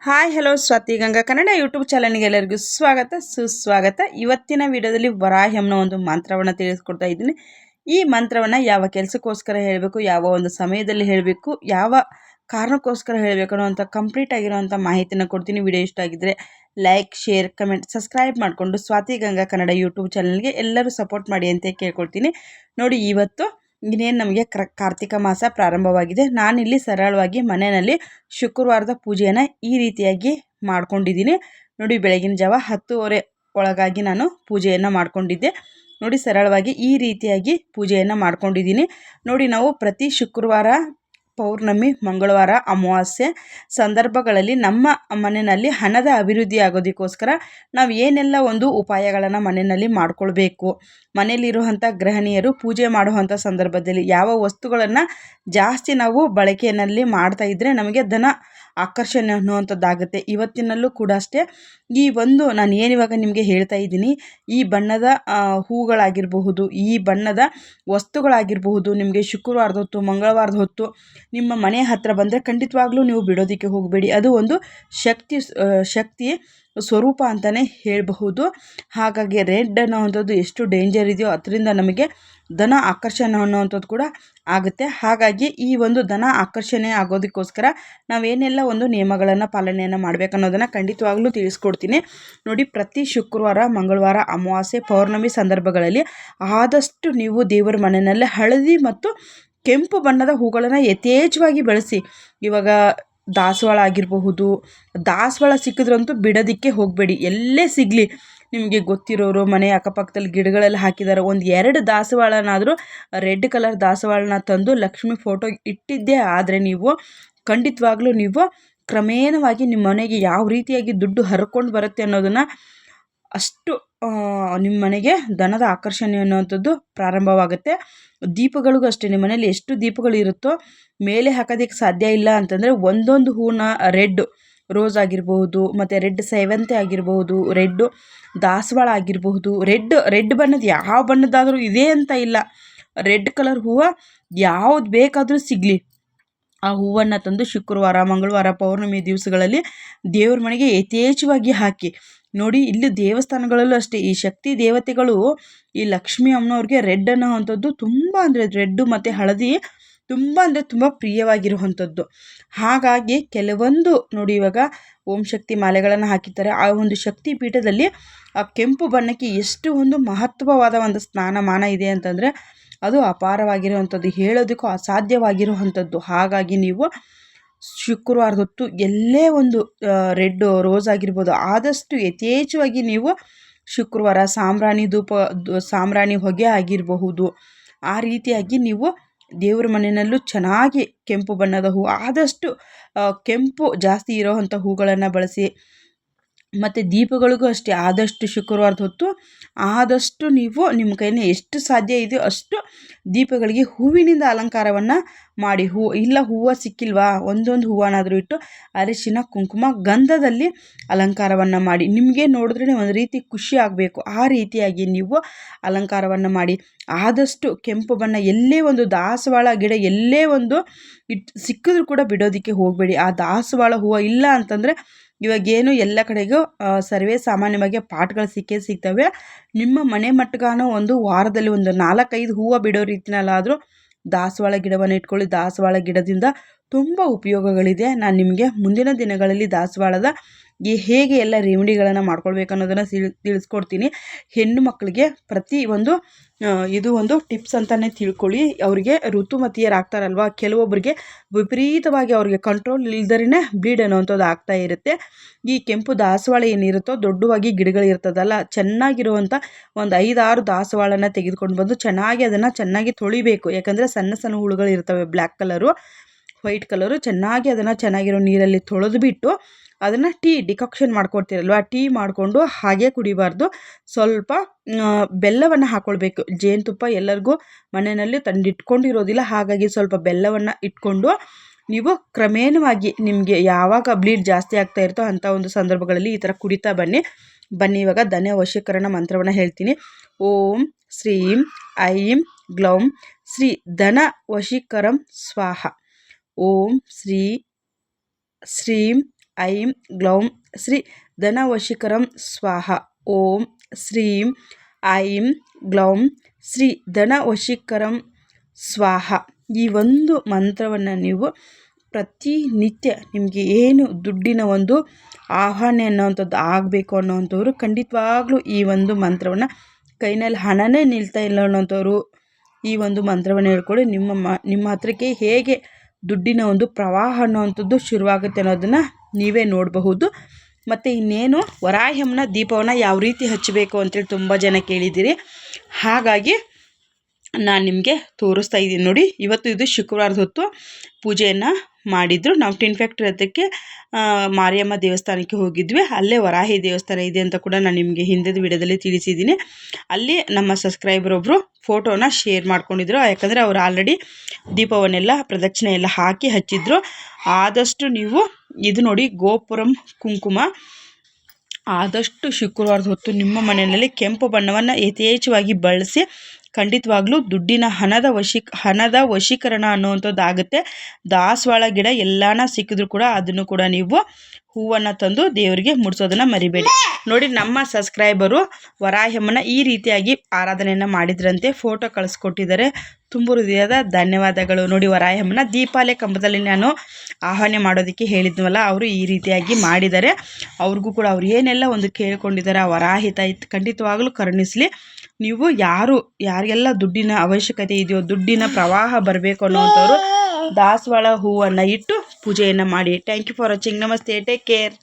Hi hello Swathi Ganga Kannada YouTube ಚಾನಲ್ಗೆ ಎಲ್ಲರಿಗೂ ಸ್ವಾಗತ ಸುಸ್ವಾಗತ. ಇವತ್ತಿನ ವಿಡಿಯೋದಲ್ಲಿ ವರಾಹಿ ಅನ್ನೋ ಒಂದು ಮಂತ್ರವನ್ನು ತಿಳಿಸ್ಕೊಡ್ತಾ ಇದ್ದೀನಿ. ಈ ಮಂತ್ರವನ್ನು ಯಾವ ಕೆಲಸಕ್ಕೋಸ್ಕರ ಹೇಳಬೇಕು, ಯಾವ ಒಂದು ಸಮಯದಲ್ಲಿ ಹೇಳಬೇಕು, ಯಾವ ಕಾರಣಕ್ಕೋಸ್ಕರ ಹೇಳಬೇಕು ಅನ್ನೋಂಥ ಕಂಪ್ಲೀಟ್ ಆಗಿರೋಂಥ ಮಾಹಿತಿನ ಕೊಡ್ತೀನಿ. ವಿಡಿಯೋ ಇಷ್ಟ ಆಗಿದ್ದರೆ ಲೈಕ್, ಶೇರ್, ಕಮೆಂಟ್, ಸಬ್ಸ್ಕ್ರೈಬ್ ಮಾಡಿಕೊಂಡು ಸ್ವಾತಿ ಗಂಗಾ ಕನ್ನಡ ಯೂಟ್ಯೂಬ್ ಚಾನಲ್ಗೆ ಎಲ್ಲರೂ ಸಪೋರ್ಟ್ ಮಾಡಿ ಅಂತ ಕೇಳ್ಕೊಳ್ತೀನಿ. ನೋಡಿ, ಇವತ್ತು ಇನ್ನೇನು ನಮಗೆ ಕಾರ್ತಿಕ ಮಾಸ ಪ್ರಾರಂಭವಾಗಿದೆ. ನಾನಿಲ್ಲಿ ಸರಳವಾಗಿ ಮನೆಯಲ್ಲಿ ಶುಕ್ರವಾರದ ಪೂಜೆಯನ್ನು ಈ ರೀತಿಯಾಗಿ ಮಾಡ್ಕೊಂಡಿದ್ದೀನಿ. ನೋಡಿ, ಬೆಳಗಿನ ಜಾವ 10:30 ಒಳಗಾಗಿ ನಾನು ಪೂಜೆಯನ್ನು ಮಾಡ್ಕೊಂಡಿದ್ದೆ. ನೋಡಿ, ಸರಳವಾಗಿ ಈ ರೀತಿಯಾಗಿ ಪೂಜೆಯನ್ನು ಮಾಡ್ಕೊಂಡಿದ್ದೀನಿ. ನೋಡಿ, ನಾವು ಪ್ರತಿ ಶುಕ್ರವಾರ, ಪೌರ್ಣಮಿ, ಮಂಗಳವಾರ, ಅಮಾವಾಸ್ಯೆ ಸಂದರ್ಭಗಳಲ್ಲಿ ನಮ್ಮ ಮನೆಯಲ್ಲಿ ಹಣದ ಅಭಿವೃದ್ಧಿ ಆಗೋದಕ್ಕೋಸ್ಕರ ನಾವು ಏನೆಲ್ಲ ಒಂದು ಉಪಾಯಗಳನ್ನು ಮನೆಯಲ್ಲಿ ಮಾಡ್ಕೊಳ್ಬೇಕು, ಮನೆಯಲ್ಲಿರುವಂಥ ಗೃಹಿಣಿಯರು ಪೂಜೆ ಮಾಡುವಂಥ ಸಂದರ್ಭದಲ್ಲಿ ಯಾವ ವಸ್ತುಗಳನ್ನು ಜಾಸ್ತಿ ನಾವು ಬಳಕೆಯಲ್ಲಿ ಮಾಡ್ತಾ ಇದ್ದರೆ ನಮಗೆ ಧನ ಆಕರ್ಷಣೆ ಅನ್ನುವಂಥದ್ದಾಗುತ್ತೆ. ಇವತ್ತಿನಲ್ಲೂ ಕೂಡ ಅಷ್ಟೇ, ಈ ಒಂದು ನಾನು ಏನಿವಾಗ ನಿಮಗೆ ಹೇಳ್ತಾ ಇದ್ದೀನಿ, ಈ ಬಣ್ಣದ ಹೂಗಳಾಗಿರಬಹುದು, ಈ ಬಣ್ಣದ ವಸ್ತುಗಳಾಗಿರಬಹುದು, ನಿಮಗೆ ಶುಕ್ರವಾರದ ಹೊತ್ತು, ಮಂಗಳವಾರದ ಹೊತ್ತು ನಿಮ್ಮ ಮನೆ ಹತ್ತಿರ ಬಂದರೆ ಖಂಡಿತವಾಗ್ಲೂ ನೀವು ಬಿಡೋದಕ್ಕೆ ಹೋಗಬೇಡಿ. ಅದು ಒಂದು ಶಕ್ತಿ ಸ್ವರೂಪ ಅಂತಲೇ ಹೇಳಬಹುದು. ಹಾಗಾಗಿ ರೆಡ್ ಅನ್ನೋವಂಥದ್ದು ಎಷ್ಟು ಡೇಂಜರ್ ಇದೆಯೋ ಅದರಿಂದ ನಮಗೆ ಧನ ಆಕರ್ಷಣೆ ಅನ್ನೋವಂಥದ್ದು ಕೂಡ ಆಗುತ್ತೆ. ಹಾಗಾಗಿ ಈ ಒಂದು ಧನ ಆಕರ್ಷಣೆ ಆಗೋದಕ್ಕೋಸ್ಕರ ನಾವೇನೆಲ್ಲ ಒಂದು ನಿಯಮಗಳನ್ನು ಪಾಲನೆಯನ್ನು ಮಾಡಬೇಕನ್ನೋದನ್ನು ಖಂಡಿತವಾಗ್ಲೂ ತಿಳಿಸ್ಕೊಡ್ತೀನಿ. ನೋಡಿ, ಪ್ರತಿ ಶುಕ್ರವಾರ, ಮಂಗಳವಾರ, ಅಮಾವಾಸ್ಯೆ, ಪೌರ್ಣಮಿ ಸಂದರ್ಭಗಳಲ್ಲಿ ಆದಷ್ಟು ನೀವು ದೇವರ ಮನೆಯಲ್ಲೇ ಹಳದಿ ಮತ್ತು ಕೆಂಪು ಬಣ್ಣದ ಹೂಗಳನ್ನು ಯಥೇಚ್ಛವಾಗಿ ಬೆಳೆಸಿ. ಇವಾಗ ದಾಸವಾಳ ಆಗಿರಬಹುದು, ದಾಸವಾಳ ಸಿಕ್ಕಿದ್ರಂತೂ ಬಿಡೋದಕ್ಕೆ ಹೋಗಬೇಡಿ. ಎಲ್ಲೇ ಸಿಗಲಿ, ನಿಮಗೆ ಗೊತ್ತಿರೋರು ಮನೆ ಅಕ್ಕಪಕ್ಕದಲ್ಲಿ ಗಿಡಗಳಲ್ಲಿ ಹಾಕಿದ್ದಾರೆ, ಒಂದು 2 ದಾಸವಾಳನಾದರೂ ರೆಡ್ ಕಲರ್ ದಾಸವಾಳನ ತಂದು ಲಕ್ಷ್ಮಿ ಫೋಟೋ ಇಟ್ಟಿದ್ದೇ ಆದರೆ ನೀವು ಖಂಡಿತವಾಗ್ಲೂ ನೀವು ಕ್ರಮೇಣವಾಗಿ ನಿಮ್ಮ ಮನೆಗೆ ಯಾವ ರೀತಿಯಾಗಿ ದುಡ್ಡು ಹರ್ಕೊಂಡು ಬರುತ್ತೆ ಅನ್ನೋದನ್ನು ಅಷ್ಟು ನಿಮ್ಮ ಮನೆಗೆ ಧನದ ಆಕರ್ಷಣೆ ಅನ್ನುವಂಥದ್ದು ಪ್ರಾರಂಭವಾಗುತ್ತೆ. ದೀಪಗಳಿಗೂ ಅಷ್ಟೇ, ನಿಮ್ಮ ಮನೇಲಿ ಎಷ್ಟು ದೀಪಗಳು ಇರುತ್ತೋ ಮೇಲೆ ಹಾಕೋದಕ್ಕೆ ಸಾಧ್ಯ ಇಲ್ಲ ಅಂತಂದರೆ ಒಂದೊಂದು ಹೂನ ರೆಡ್ ರೋಸ್ ಆಗಿರಬಹುದು, ಮತ್ತು ರೆಡ್ ಸೇವಂತಿ ಆಗಿರಬಹುದು, ರೆಡ್ ದಾಸವಾಳ ಆಗಿರಬಹುದು, ರೆಡ್ ಬಣ್ಣದ ಯಾವ ಬಣ್ಣದಾದರೂ ಇದೆ ಅಂತ ಇಲ್ಲ, ರೆಡ್ ಕಲರ್ ಹೂವು ಯಾವುದು ಬೇಕಾದರೂ ಸಿಗಲಿ, ಆ ಹೂವನ್ನು ತಂದು ಶುಕ್ರವಾರ, ಮಂಗಳವಾರ, ಪೌರ್ಣಮಿ ದಿವಸಗಳಲ್ಲಿ ದೇವ್ರ ಮನೆಗೆ ಯಥೇಚ್ಛವಾಗಿ ಹಾಕಿ. ನೋಡಿ, ಇಲ್ಲಿ ದೇವಸ್ಥಾನಗಳಲ್ಲೂ ಅಷ್ಟೇ, ಈ ಶಕ್ತಿ ದೇವತೆಗಳು ಈ ಲಕ್ಷ್ಮೀ ಅಮ್ಮನವ್ರಿಗೆ ರೆಡ್ ಅನ್ನೋವಂಥದ್ದು ತುಂಬ, ಅಂದರೆ ರೆಡ್ಡು ಮತ್ತು ಹಳದಿ ತುಂಬ ಅಂದರೆ ತುಂಬ ಪ್ರಿಯವಾಗಿರುವಂಥದ್ದು. ಹಾಗಾಗಿ ಕೆಲವೊಂದು ನೋಡಿ, ಇವಾಗ ಓಂ ಶಕ್ತಿ ಮಾಲೆಗಳನ್ನು ಹಾಕಿರ್ತಾರೆ. ಆ ಒಂದು ಶಕ್ತಿ ಪೀಠದಲ್ಲಿ ಆ ಕೆಂಪು ಬಣ್ಣಕ್ಕೆ ಎಷ್ಟು ಒಂದು ಮಹತ್ವವಾದ ಒಂದು ಸ್ಥಾನಮಾನ ಇದೆ ಅಂತಂದರೆ ಅದು ಅಪಾರವಾಗಿರುವಂಥದ್ದು, ಹೇಳೋದಕ್ಕೂ ಅಸಾಧ್ಯವಾಗಿರುವಂಥದ್ದು. ಹಾಗಾಗಿ ನೀವು ಶುಕ್ರವಾರದ ಹೊತ್ತು ಎಲ್ಲೇ ಒಂದು ರೆಡ್ ರೋಸ್ ಆಗಿರ್ಬೋದು, ಆದಷ್ಟು ಯಥೇಚ್ಛವಾಗಿ ನೀವು ಶುಕ್ರವಾರ ಸಾಂಬ್ರಾಣಿ ಹೊಗೆ ಆಗಿರಬಹುದು, ಆ ರೀತಿಯಾಗಿ ನೀವು ದೇವ್ರ ಮನೆಯಲ್ಲೂ ಚೆನ್ನಾಗಿ ಕೆಂಪು ಬಣ್ಣದ ಹೂ, ಆದಷ್ಟು ಕೆಂಪು ಜಾಸ್ತಿ ಇರೋವಂಥ ಹೂಗಳನ್ನು ಬಳಸಿ. ಮತ್ತು ದೀಪಗಳಿಗೂ ಅಷ್ಟೇ, ಆದಷ್ಟು ಶುಕ್ರವಾರದ ಹೊತ್ತು ಆದಷ್ಟು ನೀವು ನಿಮ್ಮ ಕೈಯಲ್ಲಿ ಎಷ್ಟು ಸಾಧ್ಯ ಇದೆಯೋ ಅಷ್ಟು ದೀಪಗಳಿಗೆ ಹೂವಿನಿಂದ ಅಲಂಕಾರವನ್ನು ಮಾಡಿ. ಹೂವು ಸಿಕ್ಕಿಲ್ವಾ, ಒಂದೊಂದು ಹೂವನ್ನಾದರೂ ಇಟ್ಟು ಅರಿಶಿನ, ಕುಂಕುಮ, ಗಂಧದಲ್ಲಿ ಅಲಂಕಾರವನ್ನು ಮಾಡಿ. ನಿಮಗೆ ನೋಡಿದ್ರೆ ಒಂದು ರೀತಿ ಖುಷಿ ಆಗಬೇಕು, ಆ ರೀತಿಯಾಗಿ ನೀವು ಅಲಂಕಾರವನ್ನು ಮಾಡಿ. ಆದಷ್ಟು ಕೆಂಪು ಬಣ್ಣ, ಎಲ್ಲೇ ಒಂದು ದಾಸವಾಳ ಗಿಡ ಎಲ್ಲೇ ಒಂದು ಸಿಕ್ಕಿದ್ರೂ ಕೂಡ ಬಿಡೋದಕ್ಕೆ ಹೋಗಬೇಡಿ. ಆ ದಾಸವಾಳ ಹೂವು ಇಲ್ಲ ಅಂತಂದರೆ ಇವಾಗೇನು ಎಲ್ಲ ಕಡೆಗೂ ಸರ್ವೇ ಸಾಮಾನ್ಯವಾಗಿ ಪಾಟ್ಗಳು ಸಿಗ್ತವೆ. ನಿಮ್ಮ ಮನೆ ಮಟ್ಟಗಾನೋ ಒಂದು ವಾರದಲ್ಲಿ ಒಂದು 4-5 ಹೂವು ಬಿಡೋ ರೀತಿಯಲ್ಲಾದರೂ ದಾಸವಾಳ ಗಿಡವನ್ನು ಇಟ್ಕೊಳ್ಳಿ. ದಾಸವಾಳ ಗಿಡದಿಂದ ತುಂಬ ಉಪಯೋಗಗಳಿದೆ. ನಾನು ನಿಮಗೆ ಮುಂದಿನ ದಿನಗಳಲ್ಲಿ ದಾಸವಾಳದ ಹೇಗೆ ಎಲ್ಲ ರೆಮಿಡಿಗಳನ್ನು ಮಾಡ್ಕೊಳ್ಬೇಕು ಅನ್ನೋದನ್ನು ತಿಳಿಸ್ಕೊಡ್ತೀನಿ. ಹೆಣ್ಣು ಮಕ್ಕಳಿಗೆ ಪ್ರತಿ ಒಂದು ಇದು ಒಂದು ಟಿಪ್ಸ್ ಅಂತಲೇ ತಿಳ್ಕೊಳ್ಳಿ. ಅವರಿಗೆ ಋತುಮತಿಯರಾಗ್ತಾರಲ್ವ, ಕೆಲವೊಬ್ಬರಿಗೆ ವಿಪರೀತವಾಗಿ ಅವ್ರಿಗೆ ಕಂಟ್ರೋಲ್ ಇಲ್ದರೇ ಬ್ಲೀಡ್ ಅನ್ನೋವಂಥದ್ದು ಆಗ್ತಾ ಇರುತ್ತೆ. ಈ ಕೆಂಪು ದಾಸವಾಳ ಏನಿರುತ್ತೋ, ದೊಡ್ಡವಾಗಿ ಗಿಡಗಳಿರ್ತದಲ್ಲ, ಚೆನ್ನಾಗಿರುವಂಥ ಒಂದು 5-6 ದಾಸವಾಳನ ತೆಗೆದುಕೊಂಡು ಬಂದು ಚೆನ್ನಾಗಿ ಅದನ್ನು ಚೆನ್ನಾಗಿ ತೊಳಿಬೇಕು. ಯಾಕಂದರೆ ಸಣ್ಣ ಸಣ್ಣ ಹುಳುಗಳು ಇರ್ತವೆ, ಬ್ಲ್ಯಾಕ್ ಕಲರು, ವೈಟ್ ಕಲರು. ಚೆನ್ನಾಗಿರೋ ನೀರಲ್ಲಿ ತೊಳೆದು ಬಿಟ್ಟು ಅದನ್ನು ಡಿಕಾಕ್ಷನ್ ಮಾಡ್ಕೊಡ್ತೀರಲ್ವ, ಟೀ ಮಾಡಿಕೊಂಡು ಹಾಗೆ ಕುಡಿಬಾರ್ದು. ಸ್ವಲ್ಪ ಬೆಲ್ಲವನ್ನು ಹಾಕ್ಕೊಳ್ಬೇಕು. ಜೇನುತುಪ್ಪ ಎಲ್ಲರಿಗೂ ಮನೆಯಲ್ಲಿ ತಂದಿಟ್ಕೊಂಡಿರೋದಿಲ್ಲ, ಹಾಗಾಗಿ ಸ್ವಲ್ಪ ಬೆಲ್ಲವನ್ನು ಇಟ್ಕೊಂಡು ನೀವು ಕ್ರಮೇಣವಾಗಿ ನಿಮಗೆ ಯಾವಾಗ ಬ್ಲೀಡ್ ಜಾಸ್ತಿ ಆಗ್ತಾ ಇರ್ತೋ ಅಂಥ ಒಂದು ಸಂದರ್ಭಗಳಲ್ಲಿ ಈ ಥರ ಕುಡಿತಾ ಬನ್ನಿ. ಇವಾಗ ಧನ ವಶೀಕರಣ ಮಂತ್ರವನ್ನು ಹೇಳ್ತೀನಿ. ಓಂ ಶ್ರೀಂ ಐಂ ಗ್ಲೌಂ ಶ್ರೀ ಧನ ವಶೀಕರಂ ಸ್ವಾಹ. ಓಂ ಶ್ರೀಂ ಐಂ ಗ್ಲೌಂ ಶ್ರೀ ಧನವಶೀಕರಂ ಸ್ವಾಹ. ಓಂ ಶ್ರೀಂ ಐಂ ಗ್ಲೌಂ ಶ್ರೀ ಧನವಶೀಕರಂ ಸ್ವಾಹ. ಈ ಒಂದು ಮಂತ್ರವನ್ನು ನೀವು ಪ್ರತಿನಿತ್ಯ ನಿಮಗೆ ಏನು ದುಡ್ಡಿನ ಒಂದು ಆಹ್ವಾನ ಅನ್ನೋವಂಥದ್ದು ಆಗಬೇಕು ಅನ್ನೋವಂಥವ್ರು ಖಂಡಿತವಾಗ್ಲೂ ಈ ಒಂದು ಮಂತ್ರವನ್ನು ಕೈನಲ್ಲಿ ಹಣನೇ ನಿಲ್ತಾ ಇಲ್ಲ ಅನ್ನೋಂಥವ್ರು ಈ ಒಂದು ಮಂತ್ರವನ್ನು ಹೇಳ್ಕೊಳ್ಳಿ. ನಿಮ್ಮ ಹತ್ರಕ್ಕೆ ಹೇಗೆ ದುಡ್ಡಿನ ಒಂದು ಪ್ರವಾಹ ಅನ್ನೋವಂಥದ್ದು ಶುರುವಾಗುತ್ತೆ ಅನ್ನೋದನ್ನು ನೀವೇ ನೋಡಬಹುದು. ಮತ್ತು ಇನ್ನೇನು ವರಾಹ್ಯಮ್ಮನ ದೀಪವನ್ನು ಯಾವ ರೀತಿ ಹಚ್ಚಬೇಕು ಅಂತೇಳಿ ತುಂಬ ಜನ ಕೇಳಿದ್ದೀರಿ. ಹಾಗಾಗಿ ನಾನು ನಿಮಗೆ ತೋರಿಸ್ತಾ ಇದ್ದೀನಿ ನೋಡಿ. ಇವತ್ತು ಇದು ಶುಕ್ರವಾರದ ಹೊತ್ತು ಪೂಜೆಯನ್ನು ಮಾಡಿದ್ರು. ನಾವು ಟಿನ್ ಫ್ಯಾಕ್ಟ್ರಿ ಹತ್ರಕ್ಕೆ ಮಾರಿಯಮ್ಮ ದೇವಸ್ಥಾನಕ್ಕೆ ಹೋಗಿದ್ವಿ. ಅಲ್ಲೇ ವರಾಹಿ ದೇವಸ್ಥಾನ ಇದೆ ಅಂತ ಕೂಡ ನಾನು ನಿಮಗೆ ಹಿಂದಿನ ವಿಡಿಯೋದಲ್ಲಿ ತಿಳಿಸಿದ್ದೀನಿ. ಅಲ್ಲಿ ನಮ್ಮ ಸಬ್ಸ್ಕ್ರೈಬರ್ ಒಬ್ಬರು ಫೋಟೋನ ಶೇರ್ ಮಾಡ್ಕೊಂಡಿದ್ರು. ಯಾಕಂದರೆ ಅವರು ಆಲ್ರೆಡಿ ದೀಪವನ್ನೆಲ್ಲ ಪ್ರದಕ್ಷಿಣೆ ಎಲ್ಲ ಹಾಕಿ ಹಚ್ಚಿದ್ರು. ಆದಷ್ಟು ನೀವು ಇದು ನೋಡಿ ಗೋಪುರಂ ಕುಂಕುಮ, ಆದಷ್ಟು ಶುಕ್ರವಾರದ ಹೊತ್ತು ನಿಮ್ಮ ಮನೆಯಲ್ಲಿ ಕೆಂಪು ಬಣ್ಣವನ್ನು ಯಥೇಚ್ಛವಾಗಿ ಬಳಸಿ ಖಂಡಿತವಾಗ್ಲೂ ದುಡ್ಡಿನ ಹಣದ ವಶೀಕರಣ ಅನ್ನುವಂಥದ್ದು ಆಗುತ್ತೆ. ದಾಸವಾಳ ಗಿಡ ಎಲ್ಲಾನ ಸಿಕ್ಕಿದ್ರು ಕೂಡ ಅದನ್ನು ಕೂಡ ನೀವು ಹೂವನ್ನು ತಂದು ದೇವರಿಗೆ ಮುಡಿಸೋದನ್ನು ಮರಿಬೇಡಿ. ನೋಡಿ, ನಮ್ಮ ಸಬ್ಸ್ಕ್ರೈಬರು ವರಾಹ್ಯಮ್ಮನ ಈ ರೀತಿಯಾಗಿ ಆರಾಧನೆಯನ್ನು ಮಾಡಿದ್ರಂತೆ. ಫೋಟೋ ಕಳಿಸ್ಕೊಟ್ಟಿದ್ದಾರೆ. ತುಂಬ ಹೃದಯದ ಧನ್ಯವಾದಗಳು. ನೋಡಿ, ವರಾಹ್ಯಮ್ಮನ ದೀಪಾಲೆ ಕಂಬದಲ್ಲಿ ನಾನು ಆಹ್ವಾನ ಮಾಡೋದಕ್ಕೆ ಹೇಳಿದ್ವಲ್ಲ, ಅವರು ಈ ರೀತಿಯಾಗಿ ಮಾಡಿದ್ದಾರೆ. ಅವ್ರಿಗೂ ಕೂಡ ಅವ್ರು ಏನೆಲ್ಲ ಒಂದು ಕೇಳ್ಕೊಂಡಿದ್ದಾರೆ ಆ ವರಾಹಿ ತಾಯಿ ಖಂಡಿತವಾಗಲೂ ಕರುಣಿಸಲಿ. ನೀವು ಯಾರಿಗೆಲ್ಲ ದುಡ್ಡಿನ ಅವಶ್ಯಕತೆ ಇದೆಯೋ, ದುಡ್ಡಿನ ಪ್ರವಾಹ ಬರಬೇಕು ಅನ್ನೋವಂಥವ್ರು ದಾಸವಾಳ ಹೂವನ್ನು ಇಟ್ಟು ಪೂಜೆಯನ್ನು ಮಾಡಿ. Thank you for watching. ನಮಸ್ತೆ. Take care.